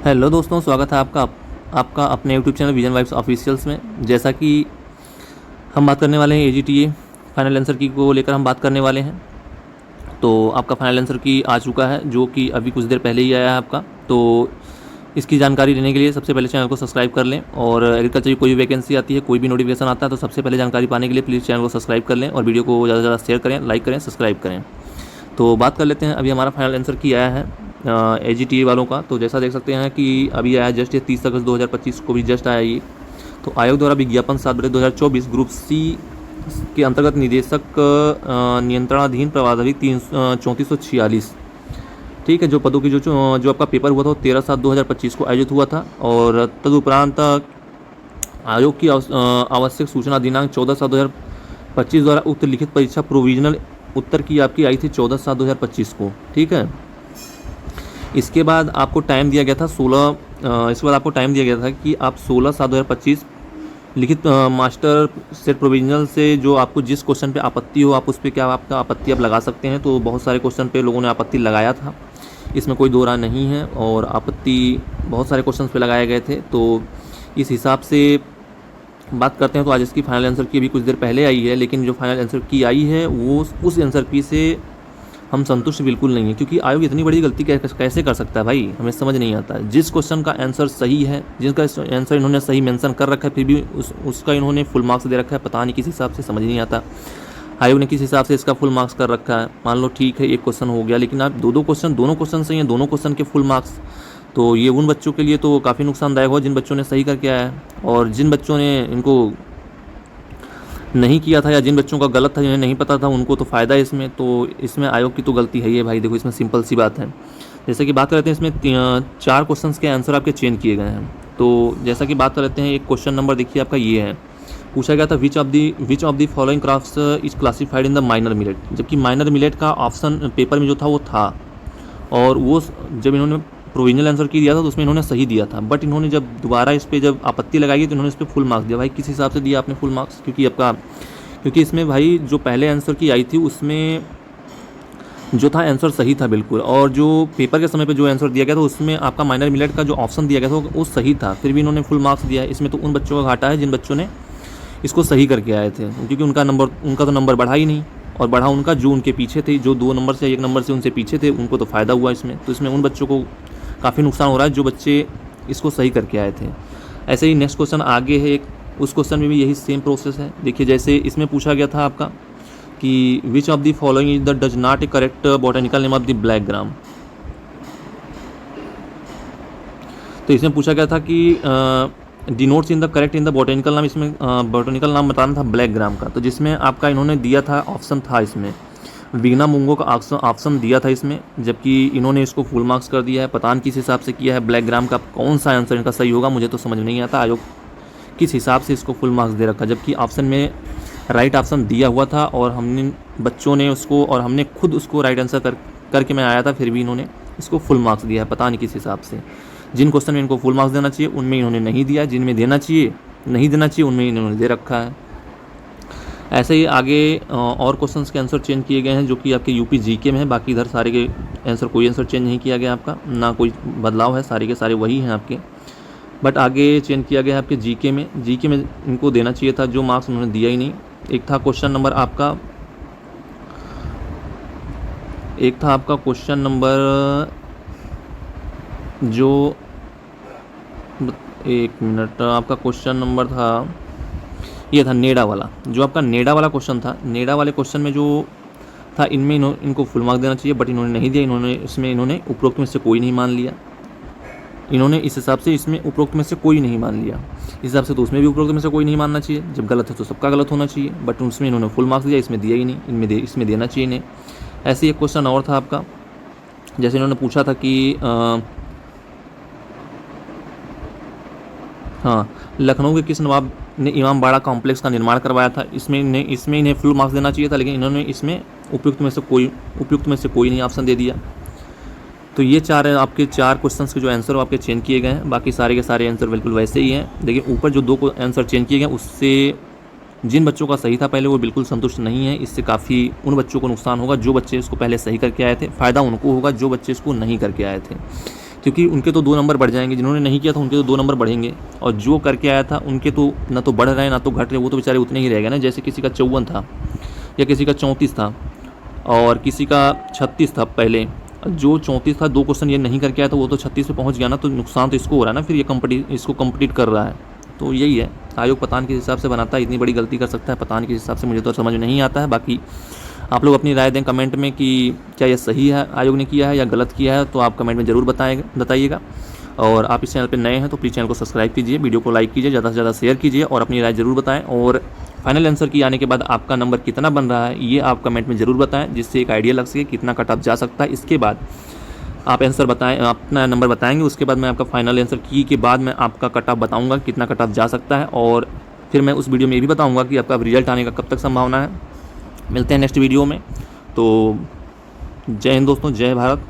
Hello दोस्तों, स्वागत है आपका अपने YouTube channel vision vibes officials में। जैसा कि हम बात करने वाले हैं एजीटीए फाइनल आंसर की को लेकर हम बात करने वाले हैं। तो आपका फाइनल आंसर की आ चुका है, जो कि अभी कुछ देर पहले ही आया है आपका। तो इसकी जानकारी लेने के लिए सबसे पहले चैनल को सब्सक्राइब कर लें, और एग्रीकल्चर की कोई भी वैकेंसी आती है, कोई भी नोटिफिकेशन आता है, तो सबसे पहले जानकारी पाने के लिए प्लीज़ चैनल को सब्सक्राइब कर लें और वीडियो को ज़्यादा से ज़्यादा शेयर करें, लाइक करें, सब्सक्राइब करें। तो बात कर लेते हैं, अभी हमारा फाइनल आंसर की आया है एजीटीए वालों का। तो जैसा देख सकते हैं कि अभी आया जस्ट, ये 30 अगस्त 2025 को भी जस्ट आया ये। तो आयोग द्वारा विज्ञापन 7/2024 ग्रुप सी के अंतर्गत निदेशक नियंत्रणाधीन प्रावधानिक 3446, ठीक है, जो पदों की जो आपका पेपर हुआ था वो 13/7/2025 को आयोजित हुआ था। और तदुपरांत आयोग की आवश्यक सूचना दिनांक 14/7/2025 द्वारा उक्त लिखित परीक्षा प्रोविजनल उत्तर की आपकी आई थी 14/7/2025 को, ठीक है। इसके बाद आपको टाइम दिया गया था इसके बाद आपको टाइम दिया गया था कि आप 16/7/2025 लिखित मास्टर सेट प्रोविजनल से जो आपको जिस क्वेश्चन पे आपत्ति हो, आप उस पर क्या आपका आपत्ति आप लगा सकते हैं। तो बहुत सारे क्वेश्चन पे लोगों ने आपत्ति लगाया था, इसमें कोई दो राय नहीं है, और आपत्ति बहुत सारे क्वेश्चन पे लगाए गए थे। तो इस हिसाब से बात करते हैं, तो आज इसकी फाइनल आंसर की भी कुछ देर पहले आई है, लेकिन जो फाइनल आंसर की आई है वो उस आंसर की से हम संतुष्ट बिल्कुल नहीं है, क्योंकि आयोग इतनी बड़ी गलती कैसे कर सकता है भाई, हमें समझ नहीं आता। जिस क्वेश्चन का आंसर सही है, जिसका आंसर इन्होंने सही मेंशन कर रखा है, फिर भी उसका इन्होंने फुल मार्क्स दे रखा है। पता नहीं किस हिसाब से, समझ नहीं आता आयोग ने किस हिसाब से इसका फुल मार्क्स कर रखा है। मान लो ठीक है, एक क्वेश्चन हो गया, लेकिन आप दोनों क्वेश्चन सही हैं, दोनों क्वेश्चन के फुल मार्क्स, तो ये उन बच्चों के लिए तो काफ़ी नुकसानदायक हो जिन बच्चों ने सही करके आया है, और जिन बच्चों ने इनको नहीं किया था या जिन बच्चों का गलत था, जिन्हें नहीं पता था, उनको तो फ़ायदा है इसमें। तो इसमें आयोग की तो गलती है ही भाई। देखो, इसमें सिंपल सी बात है। जैसे कि बात करते हैं, इसमें 4 क्वेश्चंस के आंसर आपके चेंज किए गए हैं। तो जैसा कि बात कर लेते हैं, एक क्वेश्चन नंबर देखिए आपका ये है, पूछा गया था which of the following crafts is classified in the minor millet. जबकि माइनर मिलेट का ऑप्शन पेपर में जो था वो था, और वो जब इन्होंने प्रोविजनल आंसर की दिया था तो उसमें इन्होंने सही दिया था, बट इन्होंने जब दोबारा इस पर जब आपत्ति लगाई तो इन्होंने इस पर फुल मार्क्स दिया। भाई किस हिसाब से दिया आपने फुल मार्क्स? क्योंकि इसमें भाई जो पहले आंसर की आई थी उसमें जो था आंसर सही था बिल्कुल, और जो पेपर के समय पे जो आंसर दिया गया था उसमें आपका माइनर मिलेट का जो ऑप्शन दिया गया था वो सही था, फिर भी इन्होंने फुल मार्क्स दिया है। इसमें तो उन बच्चों का घाटा है जिन बच्चों ने इसको सही करके आए थे, क्योंकि उनका तो नंबर बढ़ा ही नहीं, और बढ़ा उनका जो उनके पीछे थे, जो 2 नंबर से 1 नंबर से उनसे पीछे थे, उनको तो फ़ायदा हुआ इसमें। तो इसमें उन बच्चों को काफ़ी नुकसान हो रहा है जो बच्चे इसको सही करके आए थे। ऐसे ही नेक्स्ट क्वेश्चन आगे है एक, उस क्वेश्चन में भी यही सेम प्रोसेस है। देखिए, जैसे इसमें पूछा गया था आपका कि which of the following is the does not A correct botanical name of the black gram. तो इसमें पूछा गया था कि denotes in the correct in the botanical नाम, इसमें बॉटनिकल नाम बताना था ब्लैक ग्राम का। तो जिसमें आपका इन्होंने दिया था ऑप्शन था इसमें विग्ना मुंगो का ऑप्शन दिया था इसमें, जबकि इन्होंने इसको फुल मार्क्स कर दिया है। पता नहीं किस हिसाब से किया है, ब्लैक ग्राम का कौन सा आंसर इनका सही होगा मुझे तो समझ नहीं आता, आयोग किस हिसाब से इसको फुल मार्क्स दे रखा, जबकि ऑप्शन में राइट ऑप्शन दिया हुआ था, और हमने बच्चों ने उसको, और हमने खुद उसको राइट आंसर करके मैं आया था, फिर भी इन्होंने इसको फुल मार्क्स दिया है। पता नहीं किस हिसाब से, जिन क्वेश्चन में इनको फुल मार्क्स देना चाहिए उनमें इन्होंने नहीं दिया, जिनमें देना चाहिए नहीं देना चाहिए उनमें इन्होंने दे रखा है। ऐसे ही आगे और क्वेश्चंस के आंसर चेंज किए गए हैं, जो कि आपके यूपी जीके में है। बाकी इधर सारे के आंसर, कोई आंसर चेंज नहीं किया गया आपका, ना कोई बदलाव है, सारे के सारे वही हैं आपके। बट आगे चेंज किया गया है आपके जीके में इनको देना चाहिए था जो मार्क्स उन्होंने दिया ही नहीं। एक था क्वेश्चन नंबर जो, एक मिनट, आपका क्वेश्चन नंबर था ये था नेडा वाला। जो आपका नेडा वाला क्वेश्चन था, नेडा वाले क्वेश्चन में जो था, इनमें इनको फुल मार्क्स देना चाहिए, बट इन्होंने नहीं दिया। इन्होंने उपरोक्त में से कोई नहीं मान लिया। इन्होंने इस हिसाब से इसमें उपरोक्त में से कोई नहीं मान लिया, इस हिसाब से तो उसमें भी उपरोक्त में से कोई नहीं मानना चाहिए। जब गलत है तो सबका गलत होना चाहिए, बट उसमें इन्होंने फुल मार्क्स दिया, इसमें दिया ही नहीं, इसमें देना चाहिए इन्हें। ऐसे एक क्वेश्चन और था आपका, जैसे इन्होंने पूछा था कि हाँ, लखनऊ के किस नवाब ने इमाम बाड़ा कॉम्प्लेक्स का निर्माण करवाया था। इसमें इन्हें फुल मार्क्स देना चाहिए था, लेकिन इन्होंने इसमें उपयुक्त में से कोई नहीं ऑप्शन दे दिया। तो ये आपके 4 क्वेश्चंस के जो आंसर आपके चेंज किए गए हैं, बाकी सारे के सारे आंसर बिल्कुल वैसे ही हैं। लेकिन ऊपर जो 2 आंसर चेंज किए गए उससे जिन बच्चों का सही था पहले वो बिल्कुल संतुष्ट नहीं है। इससे काफ़ी उन बच्चों को नुकसान होगा जो बच्चे इसको पहले सही करके आए थे, फ़ायदा उनको होगा जो बच्चे इसको नहीं करके आए थे, क्योंकि उनके तो 2 नंबर बढ़ जाएंगे, जिन्होंने नहीं किया था उनके तो 2 नंबर बढ़ेंगे, और जो करके आया था उनके तो ना तो बढ़ रहे हैं ना तो घट रहे, वो तो बेचारे उतने ही रह गए ना। जैसे किसी का 54 था या किसी का 34 था और किसी का 36 था पहले, जो 34 था 2 क्वेश्चन ये नहीं करके आया तो वो तो 36 पे पहुंच गया ना, तो नुकसान तो इसको हो रहा है ना, फिर ये इसको कंप्लीट कर रहा है। तो यही है, आयोग पता नहीं किस हिसाब से बनाता है, इतनी बड़ी गलती कर सकता है, पता नहीं किस हिसाब से, मुझे तो समझ में नहीं आता है। बाकी आप लोग अपनी राय दें कमेंट में कि क्या यह सही है आयोग ने किया है या गलत किया है, तो आप कमेंट में ज़रूर बताइएगा। और आप इस चैनल पर नए हैं तो प्लीज़ चैनल को सब्सक्राइब कीजिए, वीडियो को लाइक कीजिए, ज़्यादा से ज़्यादा शेयर कीजिए और अपनी राय ज़रूर बताएं। और फाइनल आंसर की आने के बाद आपका नंबर कितना बन रहा है ये आप कमेंट में ज़रूर बताएं, जिससे एक आइडिया लग सके कितना कट ऑफ जा सकता है। इसके बाद आप आंसर बताएं, अपना नंबर बताएंगे, उसके बाद मैं आपका फाइनल आंसर की के बाद मैं आपका कट ऑफ बताऊँगा कितना कट ऑफ जा सकता है, और फिर मैं उस वीडियो में ये भी बताऊँगा कि आपका रिजल्ट आने का कब तक संभावना है। मिलते हैं नेक्स्ट वीडियो में। तो जय हिंद दोस्तों, जय भारत।